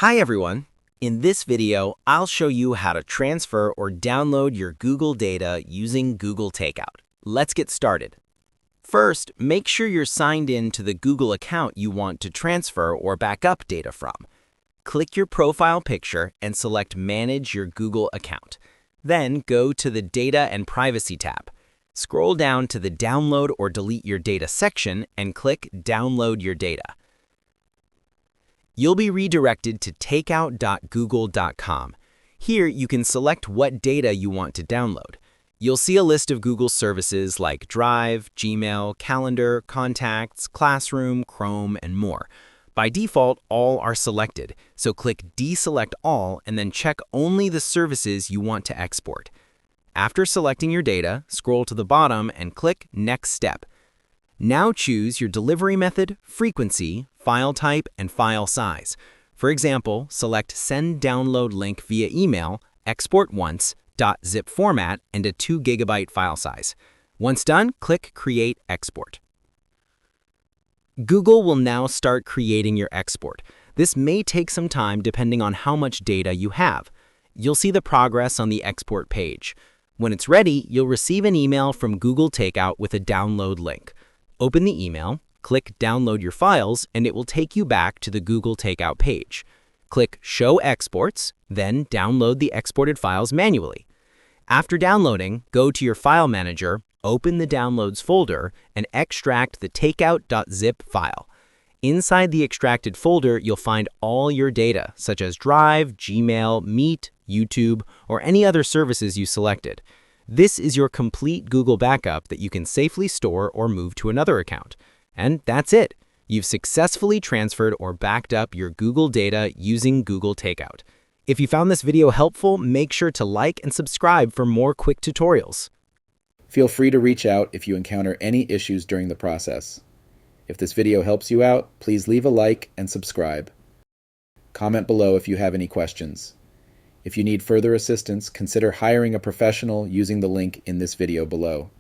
Hi everyone! In this video, I'll show you how to transfer or download your Google data using Google Takeout. Let's get started. First, make sure you're signed in to the Google account you want to transfer or back up data from. Click your profile picture and select Manage your Google account. Then go to the Data and Privacy tab. Scroll down to the Download or Delete Your Data section and click Download Your Data. You'll be redirected to takeout.google.com. Here, you can select what data you want to download. You'll see a list of Google services like Drive, Gmail, Calendar, Contacts, Classroom, Chrome, and more. By default, all are selected, so click Deselect All and then check only the services you want to export. After selecting your data, scroll to the bottom and click Next Step. Now choose your delivery method, frequency, file type, and file size. For example, select Send Download Link via email, export once, .zip format, and a 2 GB file size. Once done, click Create Export. Google will now start creating your export. This may take some time depending on how much data you have. You'll see the progress on the export page. When it's ready, you'll receive an email from Google Takeout with a download link. Open the email, click Download Your Files, and it will take you back to the Google Takeout page. Click Show Exports, then download the exported files manually. After downloading, go to your file manager, open the Downloads folder, and extract the takeout.zip file. Inside the extracted folder, you'll find all your data, such as Drive, Gmail, Meet, YouTube, or any other services you selected. This is your complete Google backup that you can safely store or move to another account. And that's it. You've successfully transferred or backed up your Google data using Google Takeout. If you found this video helpful, make sure to like and subscribe for more quick tutorials. Feel free to reach out if you encounter any issues during the process. If this video helps you out, please leave a like and subscribe. Comment below if you have any questions. If you need further assistance, consider hiring a professional using the link in this video below.